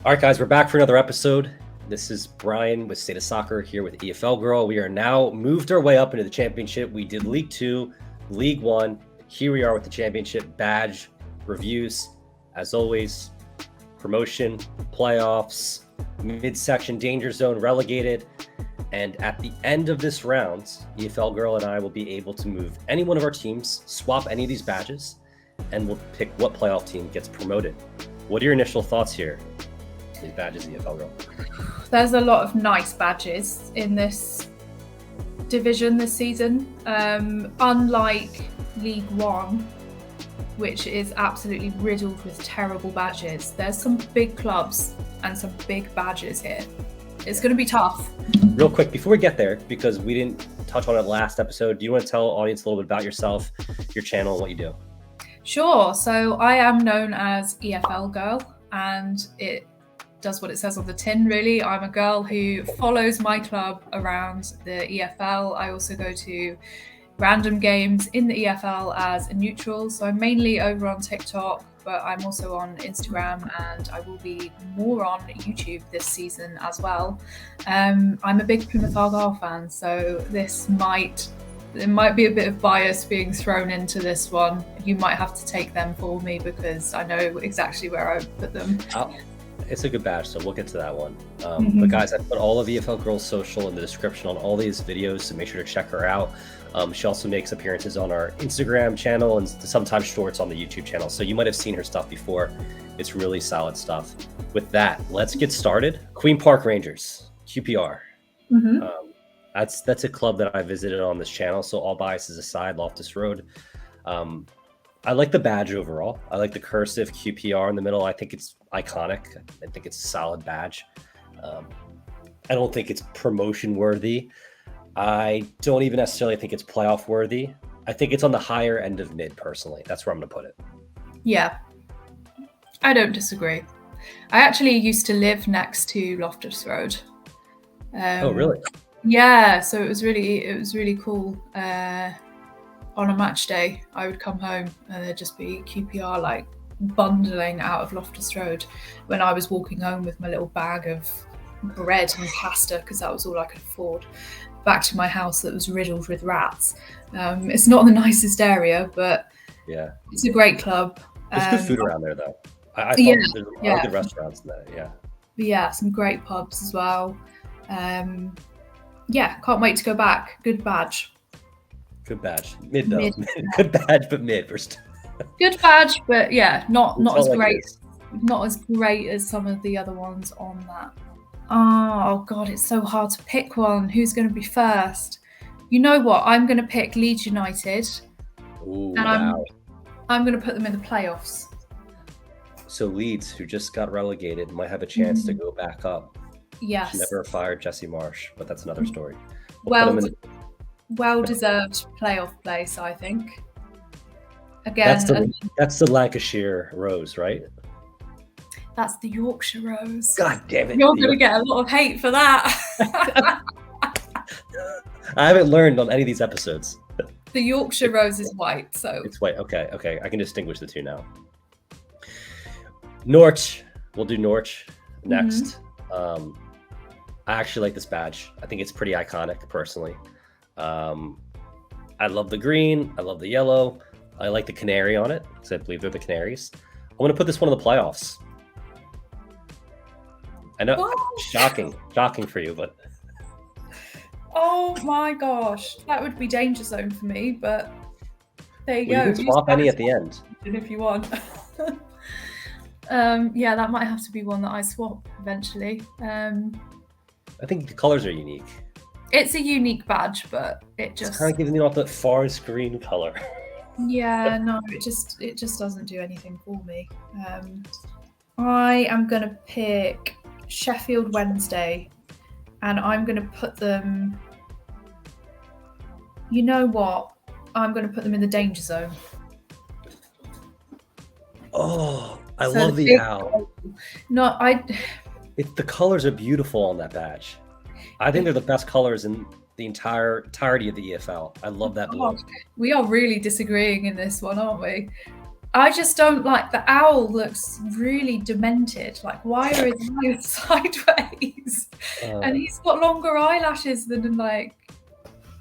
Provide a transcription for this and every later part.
All right, guys, we're back for another episode. This is Brian with State of Soccer here with EFL Girl. We are now moved our way up into the championship. We did League 2, League 1. Here we are with the championship badge reviews. As always, promotion, playoffs, midsection, danger zone, relegated. And at the end of this round, EFL Girl and I will be able to move any one of our teams, swap any of these badges, and we'll pick what playoff team gets promoted. What are your initial thoughts here? These badges, EFL Girl. There's a lot of nice badges in this division this season. Unlike League 1, which is absolutely riddled with terrible badges, there's some big clubs and some big badges here. It's going to be tough. Real quick, before we get there, because we didn't touch on it last episode, do you want to tell the audience a little bit about yourself, your channel, and what you do? Sure. So I am known as EFL Girl, and it does what it says on the tin, really. I'm a girl who follows my club around the EFL. I also go to random games in the EFL as a neutral. So I'm mainly over on TikTok, but I'm also on Instagram, and I will be more on YouTube this season as well. I'm a big Plymouth Argyle fan, so there might be a bit of bias being thrown into this one. You might have to take them for me because I know exactly where I put them. It's a good badge, so we'll get to that one. But guys, I put all of EFL Girl's social in the description on all these videos, so make sure to check her out. She also makes appearances on our Instagram channel and sometimes shorts on the YouTube channel, so you might have seen her stuff before. It's really solid stuff. With that, let's get started. Queen Park Rangers, QPR. That's a club that I visited on this channel, so all biases aside, Loftus Road. I like the badge overall. I like the cursive QPR in the middle. I think it's iconic. I think it's a solid badge. I don't think it's promotion worthy. I don't even necessarily think it's playoff worthy. I think it's on the higher end of mid, personally. That's where I'm going to put it. Yeah, I don't disagree. I actually used to live next to Loftus Road. Oh, really? Yeah, so it was really cool. On a match day, I would come home and there'd just be QPR like bundling out of Loftus Road when I was walking home with my little bag of bread and pasta, because that was all I could afford, back to my house that was riddled with rats. It's not the nicest area, but yeah, it's a great club. There's good food around there, though. I thought there's a lot of good restaurants in there. Yeah, some great pubs as well. Can't wait to go back. Good badge. Good badge. Mid though. Good badge, but mid. Good badge, but yeah, not as great. Like not as great as some of the other ones on that. Oh God, it's so hard to pick one. Who's going to be first? You know what? I'm going to pick Leeds United. Ooh, and wow. I'm going to put them in the playoffs. So Leeds, who just got relegated, might have a chance to go back up. Yes. She never fired Jesse Marsh, but that's another story. Well-deserved playoff place, I think. Again, that's the Lancashire Rose, right? That's the Yorkshire Rose. God damn it! You're going to get a lot of hate for that. I haven't learned on any of these episodes. The Yorkshire Rose is white, so it's white. Okay. I can distinguish the two now. Norwich. We'll do Norwich next. I actually like this badge. I think it's pretty iconic, personally. I love the green. I love the yellow. I like the canary on it, because I believe they're the Canaries. I'm going to put this one in the playoffs. I know, shocking for you, but... Oh my gosh, that would be danger zone for me, but there you go. You can swap any at the end. If you want. That might have to be one that I swap eventually. I think the colors are unique. It's a unique badge, but it's kind of giving me off that forest green color. Yeah, no, it just doesn't do anything for me. I am going to pick Sheffield Wednesday, and I'm going to put them... You know what? I'm going to put them in the danger zone. Oh, I love the owl. No, the colors are beautiful on that badge. I think they're the best colors in the entirety of the EFL. I love that blue. We are really disagreeing in this one, aren't we? I just don't like the owl. Looks really demented. Like, why are his eyes sideways? And he's got longer eyelashes than like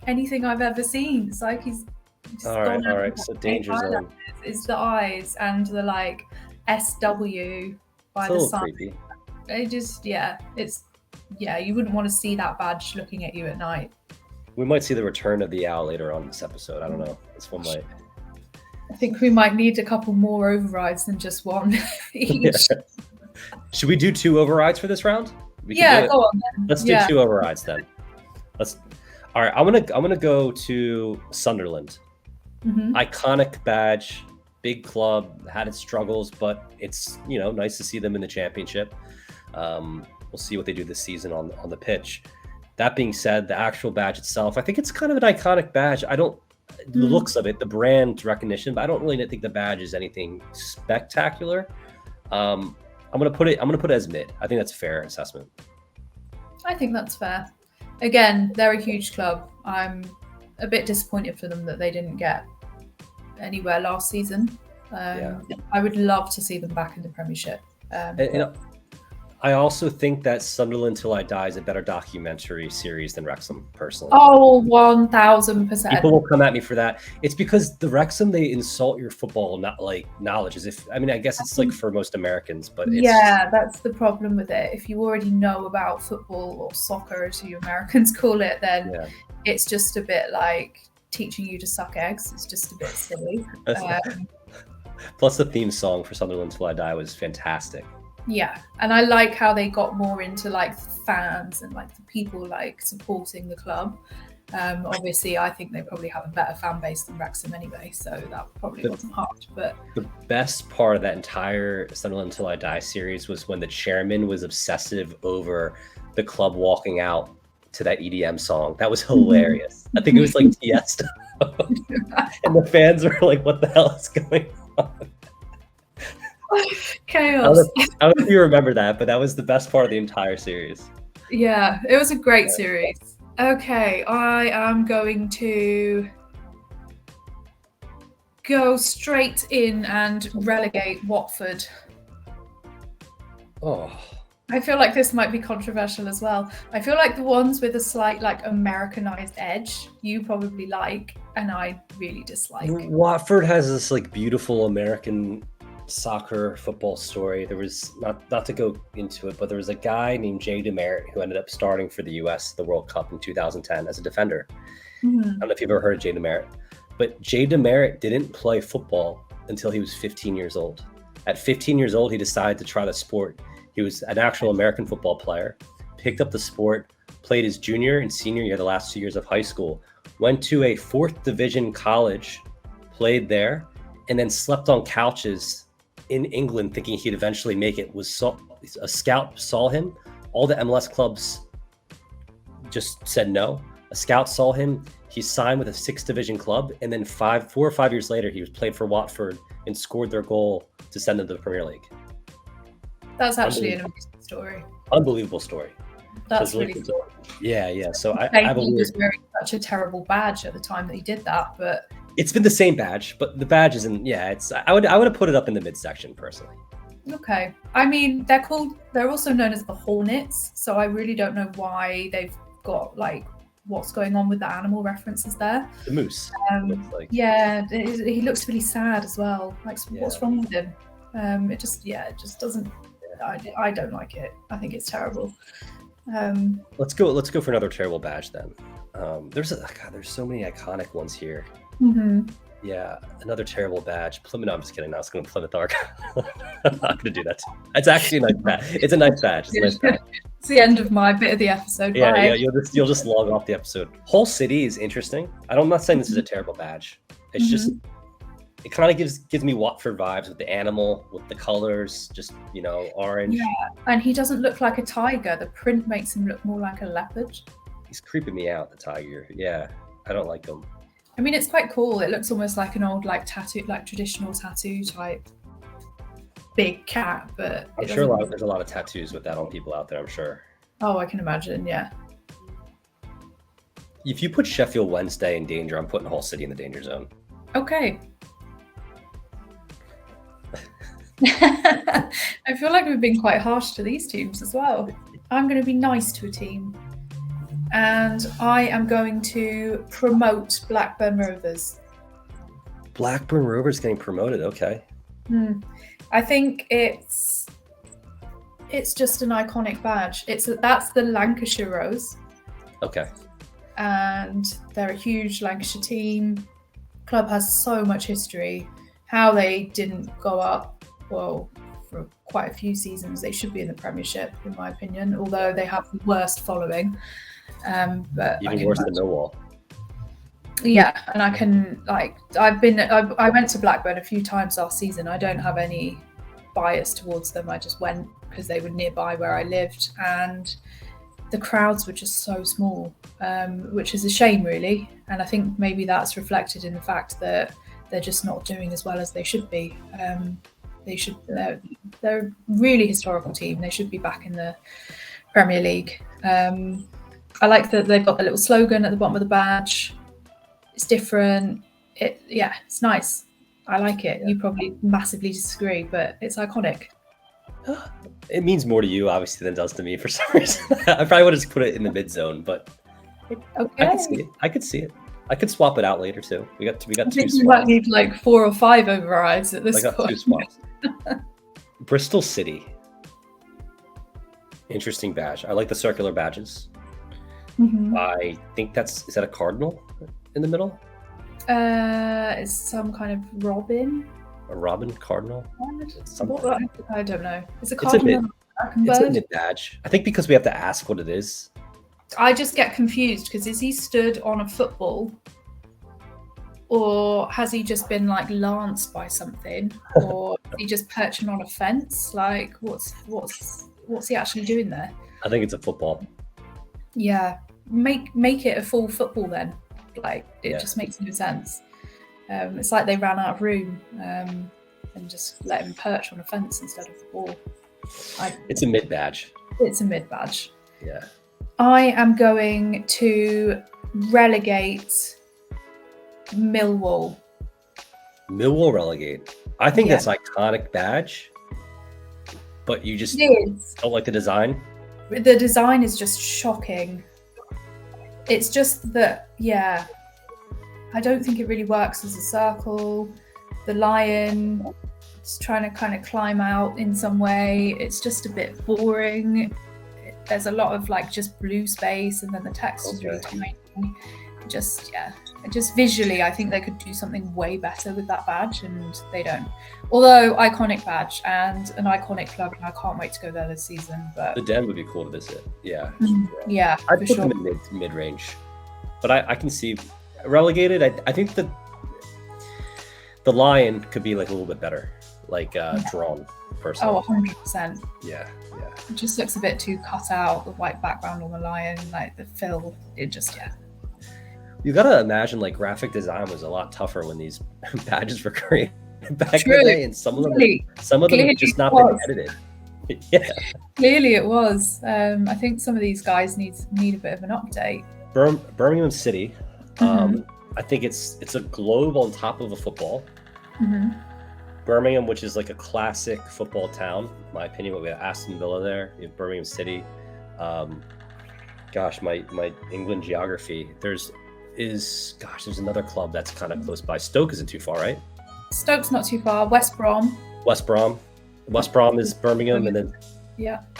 anything I've ever seen. It's like he's just all right. So danger zone. It's the eyes and the like SW by the sun. Creepy. It just you wouldn't want to see that badge looking at you at night. We might see the return of the owl later on in this episode. I don't know. This one might. I think we might need a couple more overrides than just one each. Should we do 2 overrides for this round? Go on then. Let's do 2 overrides then. All right, I'm gonna go to Sunderland. Iconic badge, big club, had its struggles, but it's nice to see them in the championship. We'll see what they do this season on the pitch. That being said, the actual badge itself, I think it's kind of an iconic badge. The looks of it, the brand recognition, but I don't really think the badge is anything spectacular. I'm gonna put it as mid. I think that's a fair assessment. I think that's fair. Again, they're a huge club. I'm a bit disappointed for them that they didn't get anywhere last season. I would love to see them back in the Premiership. I also think that Sunderland Till I Die is a better documentary series than Wrexham, personally. Oh, 1,000%. People will come at me for that. It's because the Wrexham, they insult your football knowledge as if, I guess it's like for most Americans, but it's that's the problem with it. If you already know about football or soccer, as you Americans call it, then it's just a bit like teaching you to suck eggs. It's just a bit silly. Plus the theme song for Sunderland Till I Die was fantastic. Yeah, and I like how they got more into like fans and like the people like supporting the club. Obviously, I think they probably have a better fan base than Wrexham anyway, so that probably wasn't hard. But the best part of that entire Sunderland Till I Die series was when the chairman was obsessive over the club walking out to that EDM song. That was hilarious. I think it was like Tiesto. And the fans were like, what the hell is going on? Chaos. I don't know if you remember that, but that was the best part of the entire series. Yeah, it was a great series. Okay, I am going to go straight in and relegate Watford. Oh. I feel like this might be controversial as well. I feel like the ones with a slight like Americanized edge you probably like, and I really dislike. Watford has this like beautiful American soccer football story. There was not to go into it, but there was a guy named Jay DeMerit who ended up starting for the US the World Cup in 2010 as a defender. I don't know if you've ever heard of Jay DeMerit, but Jay DeMerit didn't play football until he was 15 years old. At 15 years old, he decided to try the sport. He was an actual American football player, picked up the sport, played his junior and senior year, the last 2 years of high school, went to a 4th division college, played there, and then slept on couches in England thinking he'd eventually make it. A scout saw him. All the MLS clubs just said no. A scout saw him. He signed with a 6th division club, and then 4 or 5 years later, he was played for Watford and scored their goal to send them to the Premier League. That's actually an amazing story. Unbelievable story. That's really cool. Yeah. So I have he was wearing such a terrible badge at the time that he did that, but it's been the same badge, but the badge isn't. Yeah, I would have put it up in the midsection personally. Okay, they're also known as the Hornets, so I really don't know why they've got like what's going on with the animal references there. The moose. Yeah, he looks really sad as well. Like, what's wrong with him? It just doesn't. I don't like it. I think it's terrible. Let's go for another terrible badge then. There's so many iconic ones here. Yeah, another terrible badge. Plymouth. No, I'm just kidding. No, it's going to Plymouth Argyle. I'm not going to do that. It's actually a nice badge. It's a nice badge. It's the end of my bit of the episode. Yeah. You'll just log off the episode. Hull City is interesting. I'm not saying this is a terrible badge. It's just it kind of gives me Watford vibes with the animal, with the colors, just orange. Yeah, and he doesn't look like a tiger. The print makes him look more like a leopard. He's creeping me out, the tiger. Yeah, I don't like him. I mean, it's quite cool. It looks almost like an old tattoo, traditional tattoo type big cat, but I'm sure there's a lot of tattoos with that on people out there, I'm sure. Oh, I can imagine, yeah. If you put Sheffield Wednesday in danger, I'm putting Hull City in the danger zone. Okay. I feel like we've been quite harsh to these teams as well. I'm going to be nice to a team, and I am going to promote Blackburn Rovers. Blackburn Rovers getting promoted. Okay. I think it's just an iconic badge. That's the Lancashire Rose. Okay. And they're a huge Lancashire team. Club has so much history. How they didn't go up, well, for quite a few seasons, they should be in the Premiership, in my opinion. Although they have the worst following. But even worse than Millwall. Yeah, and I went to Blackburn a few times last season. I don't have any bias towards them. I just went because they were nearby where I lived, and the crowds were just so small, which is a shame, really. And I think maybe that's reflected in the fact that they're just not doing as well as they should be. They're a really historical team. They should be back in the Premier League. I like that they've got the little slogan at the bottom of the badge. It's different. It's nice. I like it. You probably massively disagree, but it's iconic. It means more to you, obviously, than it does to me for some reason. I probably would have just put it in the mid zone, but okay. I could see it. I could swap it out later too. We got two swaps. You might need like 4 or 5 overrides at this point. I got 2 swaps. Bristol City. Interesting badge. I like the circular badges. Mm-hmm. I think is that a cardinal in the middle? It's some kind of robin. A robin cardinal? I don't know. It's a cardinal. It's a mid badge. I think because we have to ask what it is. I just get confused because is he stood on a football, or has he just been like lanced by something, or is he just perching on a fence? Like what's he actually doing there? I think it's a football. Yeah, make it a full football then. Like it just makes no sense. It's like they ran out of room and just let him perch on a fence instead of the ball. It's a mid badge. It's a mid badge. Yeah. I am going to relegate Millwall. Millwall relegate. I think that's iconic badge, but you just don't like the design. The design is just shocking. It's just that, I don't think it really works as a circle. The lion is trying to kind of climb out in some way. It's just a bit boring. There's a lot of like just blue space, and then the text is really tiny. Just visually, I think they could do something way better with that badge, and they don't. Although iconic badge and an iconic club, and I can't wait to go there this season. But the Den would be cool to visit. Yeah. I'd put them in mid range, but I can see relegated. I think the lion could be like a little bit better, like drawn personally. 100%. Yeah. It just looks a bit too cut out. The white background on the lion, like the fill. It just You gotta imagine like graphic design was a lot tougher when these badges were created back in the day, and some of them have just not been edited. Yeah. Clearly it was. I think some of these guys need a bit of an update. Birmingham City. I think it's a globe on top of a football. Mm-hmm. Birmingham, which is like a classic football town, in my opinion. We have Aston Villa there. You have Birmingham City. My England geography. There's another club that's kind of close by. Stoke isn't too far, right? Stoke's not too far. West Brom is Birmingham, and then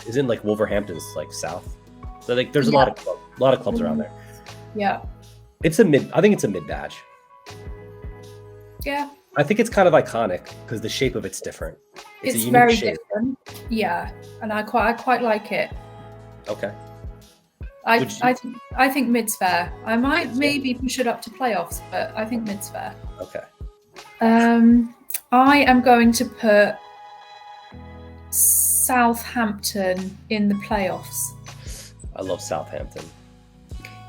isn't like Wolverhampton's like south. So like there's a lot of clubs around there. Yeah. I think it's a mid badge. Yeah. I think it's kind of iconic because the shape of it's different. It's a unique very shape. Different. Yeah, and I quite like it. Okay. I think mid's fair. I might maybe push it up to playoffs, but I think mid's fair. Okay. I am going to put Southampton in the playoffs. I love Southampton.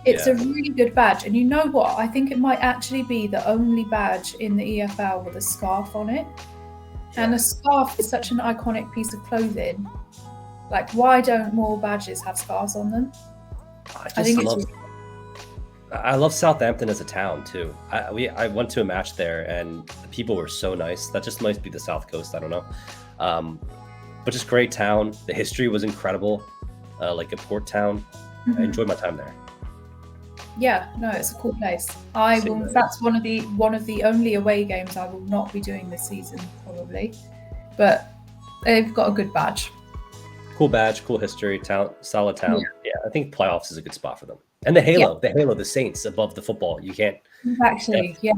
It's a really good badge, and you know what? I think it might actually be the only badge in the EFL with a scarf on it. Yeah. And a scarf is such an iconic piece of clothing. Like, why don't more badges have scarves on them? I love Southampton as a town too. I went to a match there, and the people were so nice. That just might be the South Coast. I don't know. But just great town. The history was incredible, like a port town. I enjoyed my time there. Yeah, no, it's a cool place. I will. That's one of the only away games I will not be doing this season, probably. But they've got a good badge. Cool badge, cool history, town, solid town. Yeah, I think playoffs is a good spot for them. And the halo, the Saints above the football. You can't. Actually, yeah.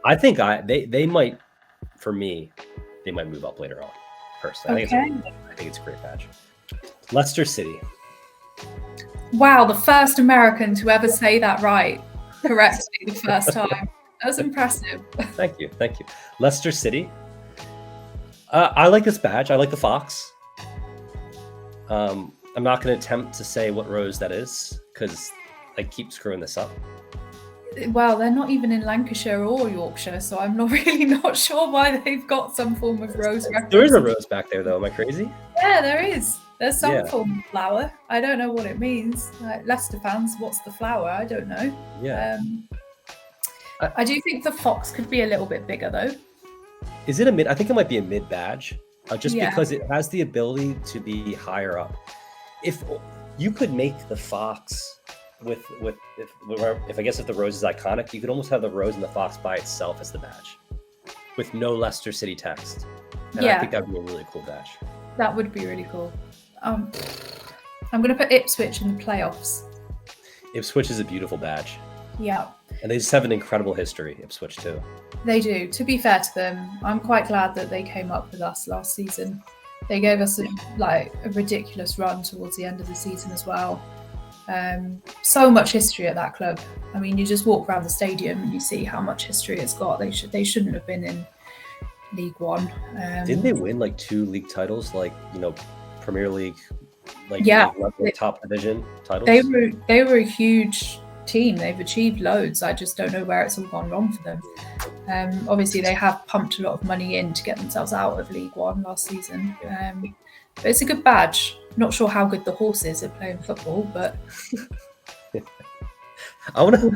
I think they might, for me, they might move up later on. Personally, I think it's a great badge. Leicester City. Wow, the first American to ever say that correctly the first time. That was impressive. Thank you. Leicester City. I like this badge. I like the fox. I'm not going to attempt to say what rose that is because I keep screwing this up. Well, they're not even in Lancashire or Yorkshire, so I'm not sure why they've got some form of rose reference. There is a rose back there, though. Am I crazy? Yeah, there is. There's some form of flower. I don't know what it means. Like Leicester fans, what's the flower? I don't know. Yeah. I do think the fox could be a little bit bigger, though. Is it a mid? I think it might be a mid badge, because it has the ability to be higher up. If you could make the fox if the rose is iconic, you could almost have the rose and the fox by itself as the badge, with no Leicester City text. And I think that would be a really cool badge. That would be really cool. I'm going to put Ipswich in the playoffs. Ipswich is a beautiful badge. Yeah. And they just have an incredible history, Ipswich too. They do. To be fair to them, I'm quite glad that they came up with us last season. They gave us a ridiculous run towards the end of the season as well. So much history at that club. I mean, you just walk around the stadium and you see how much history it's got. They shouldn't have been in League One. Didn't they win 2 league titles, Premier League, top division titles? They were a huge team. They've achieved loads. I just don't know where it's all gone wrong for them. Obviously, they have pumped a lot of money in to get themselves out of League One last season. But it's a good badge. Not sure how good the horse is at playing football, but I want to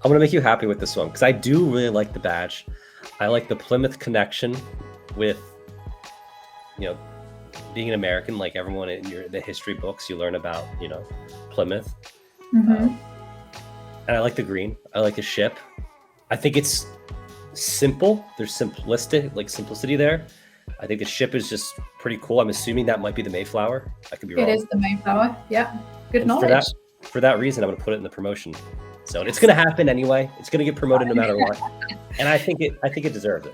make you happy with this one because I do really like the badge. I like the Plymouth connection with, being an American. Like everyone in the history books, you learn about, Plymouth. And I like the green. I like the ship. I think it's simple. There's simplicity there. I think the ship is just pretty cool. I'm assuming that might be the Mayflower. I could be wrong. It is the Mayflower. Yeah. Good knowledge. For that reason, I'm going to put it in the promotion zone. It's going to happen anyway. It's going to get promoted no matter what. And I think it deserves it.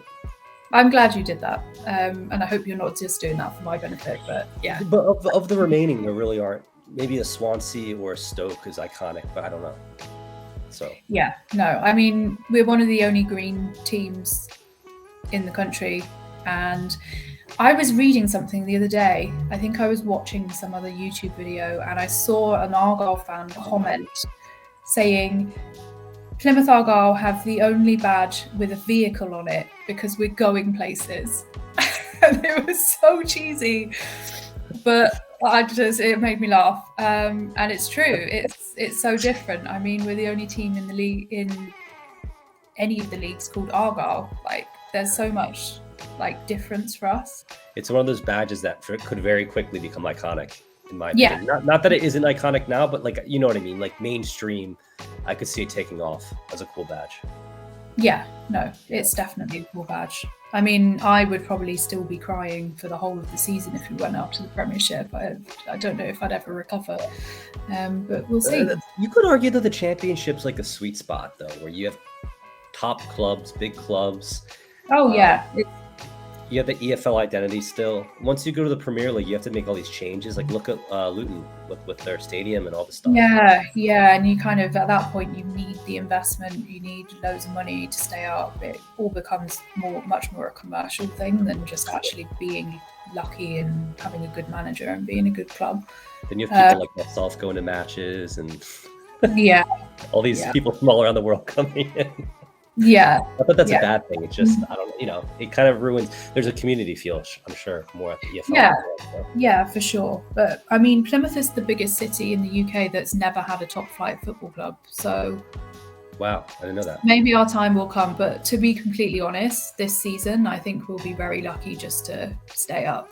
I'm glad you did that. And I hope you're not just doing that for my benefit, but yeah. But of the remaining, there really aren't. Maybe a Swansea or a Stoke is iconic, but I don't know. So yeah, no, I mean, we're one of the only green teams in the country. And I was reading something the other day. I think I was watching some other YouTube video and I saw an Argyle fan comment saying Plymouth Argyle have the only badge with a vehicle on it because we're going places. And it was so cheesy, but it made me laugh. And it's true. It's so different. I mean, we're the only team in the league, in any of the leagues, called Argyle. There's so much difference for us. It's one of those badges that could very quickly become iconic, in my opinion. Not that it isn't iconic now, but you know what I mean. Mainstream, I could see it taking off as a cool badge. Yeah, no, it's definitely a cool badge. I mean, I would probably still be crying for the whole of the season if we went up to the Premiership. I don't know if I'd ever recover, but we'll see. You could argue that the Championship's like a sweet spot, though, where you have top clubs, big clubs. Oh, yeah. You have the EFL identity still. Once you go to the Premier League, you have to make all these changes. Look at Luton with their stadium and all this stuff. Yeah, and you kind of, at that point, you need the investment. You need loads of money to stay up. It all becomes much more a commercial thing than just actually being lucky and having a good manager and being a good club. Then you have people like myself going to matches and all these people from all around the world coming in. Yeah. I thought that's a bad thing. It's just, I don't know, it kind of ruins, there's a community feel, I'm sure, more at the EFL. Yeah, for sure. But I mean, Plymouth is the biggest city in the UK that's never had a top flight football club. So Wow, I didn't know that. Maybe our time will come, but to be completely honest, this season I think we'll be very lucky just to stay up.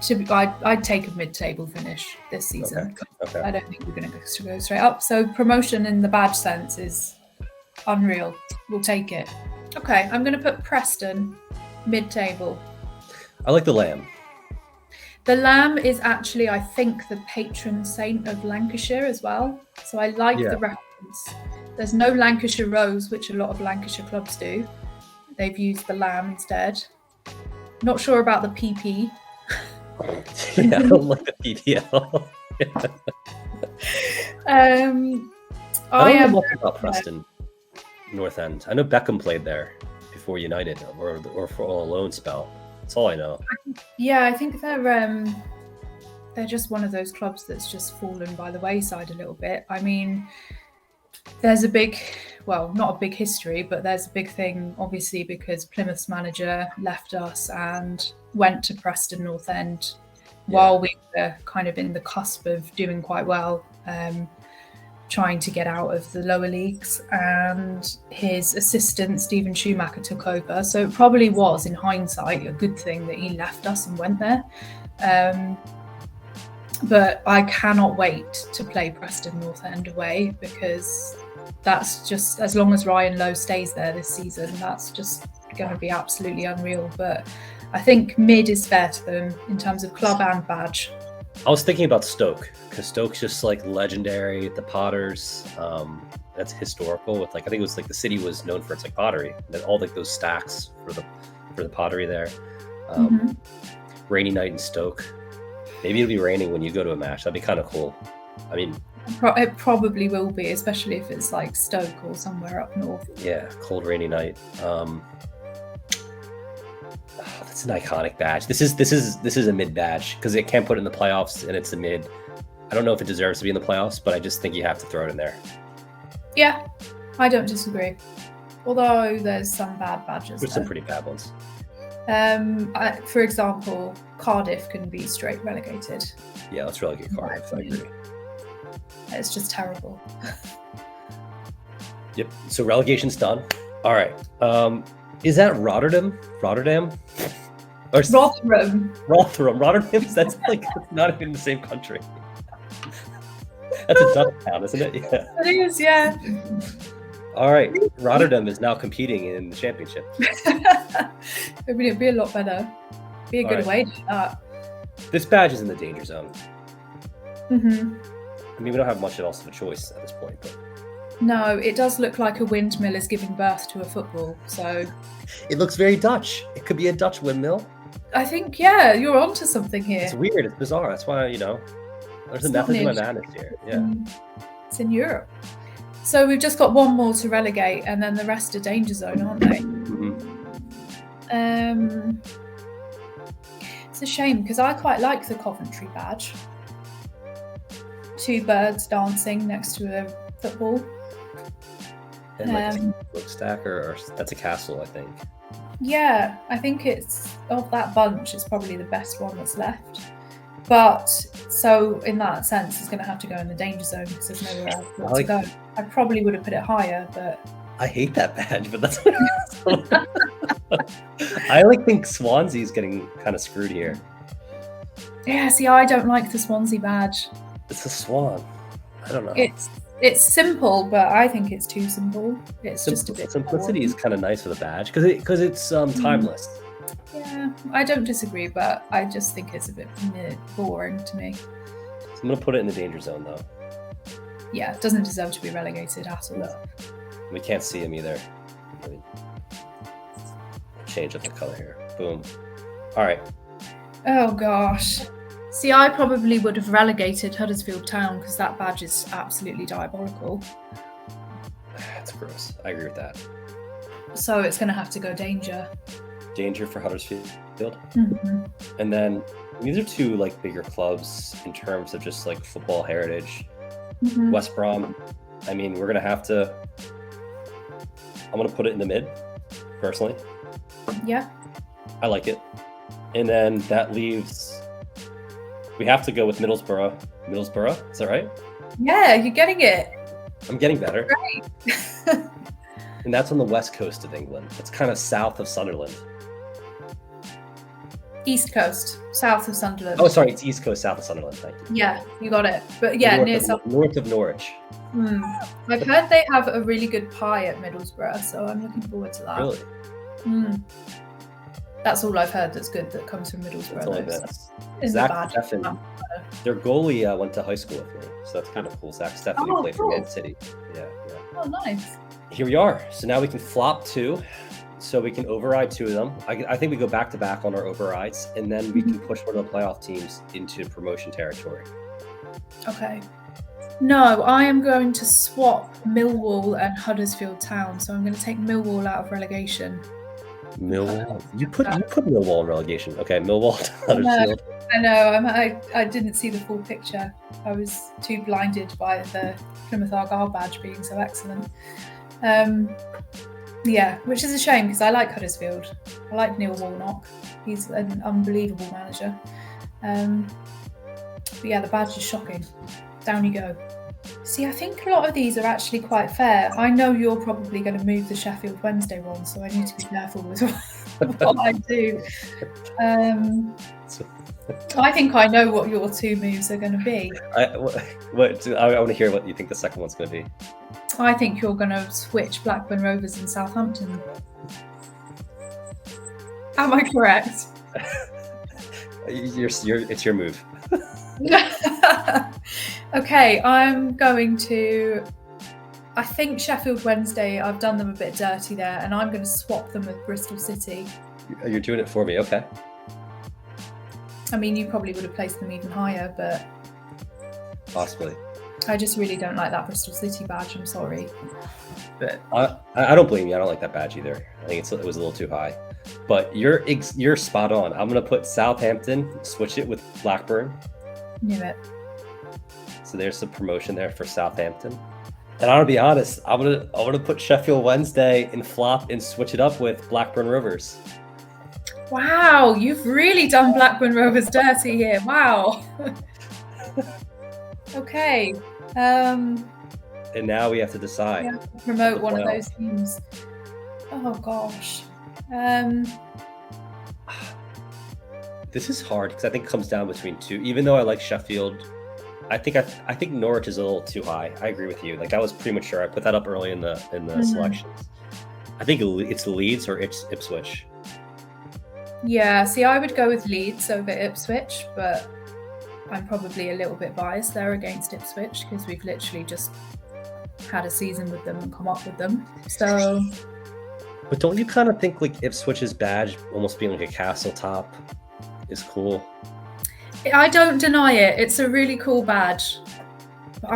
I'd take a mid-table finish this season. Okay. I don't think we're going to go straight up. So promotion in the badge sense is unreal. We'll take it. Okay, I'm going to put Preston mid-table. I like the lamb. The lamb is actually, I think, the patron saint of Lancashire as well. So I like the reference. There's no Lancashire rose, which a lot of Lancashire clubs do. They've used the lamb instead. Not sure about the PP. Yeah, I don't like the PPL. I don't know much about Preston North End. I know Beckham played there before United, or for a loan spell. That's all I know. Yeah, I think they're just one of those clubs that's just fallen by the wayside a little bit. I mean, there's not a big history, but there's a big thing, obviously, because Plymouth's manager left us and went to Preston North End while we were kind of in the cusp of doing quite well, trying to get out of the lower leagues, and his assistant Stephen Schumacher took over. So it probably was, in hindsight, a good thing that he left us and went there. But I cannot wait to play Preston North End away, because that's just, as long as Ryan Lowe stays there this season, that's just going to be absolutely unreal. But I think mid is fair to them in terms of club and badge. I was thinking about Stoke, because Stoke's just like legendary. The Potters, that's historical. With I think it was the city was known for its pottery, and all those stacks for the pottery there. Rainy night in Stoke. Maybe it'll be raining when you go to a match. That'd be kind of cool. I mean, it probably will be, especially if it's Stoke or somewhere up north. Yeah, cold rainy night. That's an iconic badge. This is a mid badge, because it can't put it in the playoffs, and it's a mid. I don't know if it deserves to be in the playoffs, but I just think you have to throw it in there. Yeah, I don't disagree. Although there's some bad badges. There's some pretty bad ones. For example, Cardiff can be straight relegated. Yeah, let's relegate Cardiff. I agree. It's just terrible. Yep. So relegation's done. All right. Is that Rotterdam? Or Rotherham. Rotterdam. That's it's not even in the same country. That's a Dutch town, isn't it? Yeah. It is, yeah. All right. Rotterdam is now competing in the championship. It'd be a lot better. Be a good way to do that. This badge is in the danger zone. Mm-hmm. I mean, we don't have much else of a choice at this point, but no, it does look like a windmill is giving birth to a football. So it looks very Dutch. It could be a Dutch windmill. I think, yeah, you're onto something here. It's weird. It's bizarre. That's why, there's a method to my madness here. Yeah. It's in Europe. So we've just got one more to relegate, and then the rest are danger zone, aren't they? Mm-hmm. It's a shame, because I quite like the Coventry badge. 2 birds dancing next to a football. And a smokestack, or that's a castle, I think. Yeah, I think it's, of that bunch, it's probably the best one that's left. But, so in that sense, it's going to have to go in the danger zone, because there's nowhere else to go. I probably would have put it higher, but... I hate that badge, but that's I think Swansea's getting kind of screwed here. Yeah, see, I don't like the Swansea badge. It's a swan. I don't know. It's simple, but I think it's too simple. It's just a bit... Simplicity is kind of nice for the badge, because it's timeless. Yeah, I don't disagree, but I just think it's a bit boring to me. So I'm going to put it in the danger zone, though. Yeah, it doesn't deserve to be relegated at all. No. We can't see him either. Let me change up the color here. Boom. All right. Oh, gosh. See, I probably would have relegated Huddersfield Town, because that badge is absolutely diabolical. That's gross. I agree with that. So it's going to have to go danger. Danger for Huddersfield. Mm-hmm. And then these are 2 bigger clubs in terms of just football heritage. Mm-hmm. West Brom. I mean, we're gonna have to. I'm gonna put it in the mid, personally. Yeah. I like it. And then that leaves. We have to go with Middlesbrough. Middlesbrough, is that right? Yeah, you're getting it. I'm getting better. Great. And that's on the west coast of England. It's kind of south of Sunderland. East coast, south of Sunderland. Oh, sorry, it's east coast, south of Sunderland. Thank you. Yeah, you got it. But yeah, north of Norwich. I've heard they have a really good pie at Middlesbrough, so I'm looking forward to that. Really? That's all I've heard that's good that comes from Middlesbrough. Zach Steffen, their goalie went to high school with me, so that's kind of cool. Zach Steffen, who played for Man City. Yeah. Oh, nice. Here we are. So now we can flop 2, so we can override 2 of them. I think we go back to back on our overrides, and then we can push one of the playoff teams into promotion territory. Okay. No, I am going to swap Millwall and Huddersfield Town, so I'm going to take Millwall out of relegation. Millwall? You put Millwall in relegation. Okay, Millwall to Huddersfield. I know. I didn't see the full picture. I was too blinded by the Plymouth Argyle badge being so excellent. Yeah, which is a shame because I like Huddersfield. I like Neil Warnock. He's an unbelievable manager. But yeah, the badge is shocking. Down you go. See, I think a lot of these are actually quite fair. I know you're probably going to move the Sheffield Wednesday one, so I need to be careful with what I do. I think I know what your 2 moves are going to be. I want to hear what you think the second one's going to be. I think you're going to switch Blackburn Rovers and Southampton. Am I correct? It's your move. Okay, I'm going to... I think Sheffield Wednesday, I've done them a bit dirty there, and I'm going to swap them with Bristol City. You're doing it for me, okay. I mean, you probably would have placed them even higher, but... Possibly. I just really don't like that Bristol City badge, I'm sorry. But I don't blame you, I don't like that badge either. I think it was a little too high. But you're spot on. I'm going to put Southampton, switch it with Blackburn. Knew it. So there's some promotion there for Southampton. And I'm gonna be honest, I'm gonna put Sheffield Wednesday in flop and switch it up with Blackburn Rovers. Wow, you've really done Blackburn Rovers dirty here. Wow. Okay. And now we have to decide. We have to promote one of those teams. Oh gosh. This is hard because I think it comes down between 2. Even though I like Sheffield, I think Norwich is a little too high. I agree with you. Like, that was premature. I put that up early in the selections. I think it's Leeds or Ipswich. Yeah, see, I would go with Leeds over Ipswich, but I'm probably a little bit biased there against Ipswich because we've literally just had a season with them and come up with them. So, but don't you kind of think like Ipswich's badge almost being like a castle top is cool? I don't deny it. It's a really cool badge.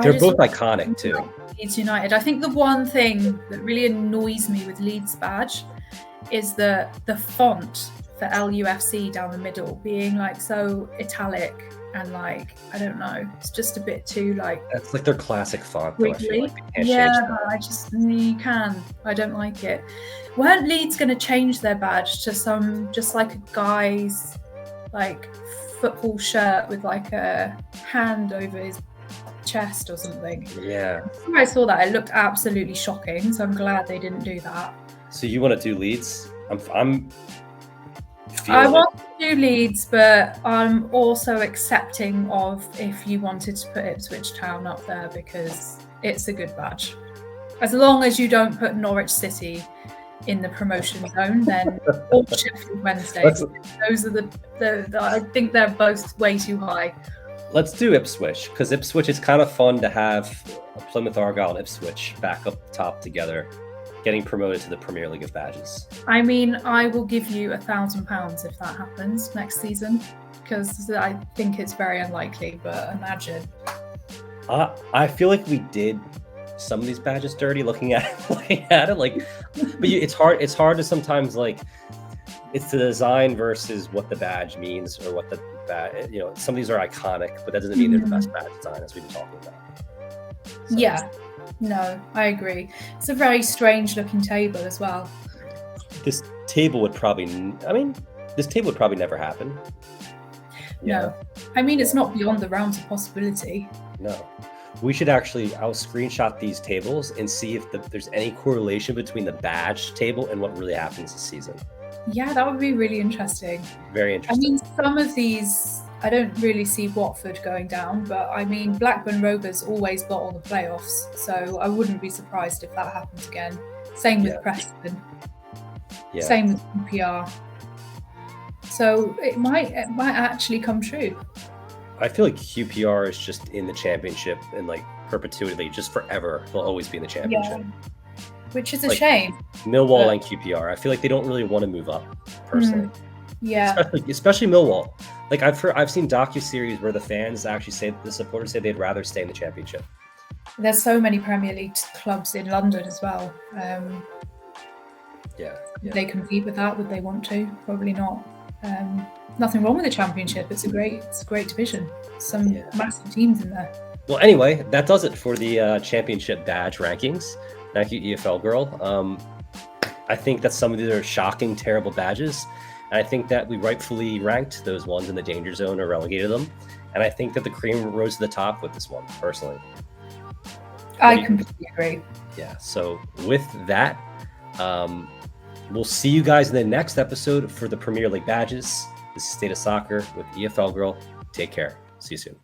They're both iconic too. Leeds United. I think the one thing that really annoys me with Leeds badge is the font for LUFC down the middle being like so italic and like, I don't know, it's just a bit too like... That's like their classic font though. I feel like they can't I don't like it. Weren't Leeds going to change their badge to some, just like a guy's like football shirt with like a hand over his chest or something? Yeah. Before I saw that, it looked absolutely shocking, so I'm glad they didn't do that. So you want to do Leeds? I want to do Leeds, but I'm also accepting of if you wanted to put Ipswich Town up there because it's a good badge. As long as you don't put Norwich City in the promotion zone, then or Sheffield Wednesday. Those are the I think they're both way too high. Let's do Ipswich because Ipswich is kind of fun to have Plymouth Argyle and Ipswich back up top together, getting promoted to the Premier League of badges. I mean, I will give you £1,000 if that happens next season because I think it's very unlikely, but imagine. I feel like we did some of these badges dirty looking at it, like, but it's hard to sometimes, like, it's the design versus what the badge means or what the badge, some of these are iconic, but that doesn't mean they're the best badge design as we've been talking about. So. Yeah, no, I agree. It's a very strange looking table as well. This table would probably never happen. No, I mean, it's not beyond the realms of possibility. No. We should actually, I'll screenshot these tables and see if there's any correlation between the badge table and what really happens this season. Yeah, that would be really interesting. Very I interesting. mean, some of these, I don't really see Watford going down, but I mean, Blackburn Rovers always bottle the playoffs, so I wouldn't be surprised if that happens again. Same with Preston. Yeah. Same with QPR. So it might actually come true. I feel like QPR is just in the championship and like perpetuity, just forever. They'll always be in the championship. Yeah. Which is a Like, shame. Millwall and QPR. I feel like they don't really want to move up, personally. Yeah. Especially Millwall. Like I've seen docuseries where the fans actually say, the supporters say they'd rather stay in the championship. There's so many Premier League clubs in London as well. Yeah. They compete with that? Would they want to? Probably not. Nothing wrong with the championship. It's a great division. Some massive teams in there. Well, anyway, that does it for the championship badge rankings. Thank you, EFL Girl. I think that some of these are shocking, terrible badges. And I think that we rightfully ranked those ones in the danger zone or relegated them. And I think that the cream rose to the top with this one, personally. I completely agree. Yeah. So with that, we'll see you guys in the next episode for the Premier League badges. This is State of Soccer with EFL Girl. Take care. See you soon.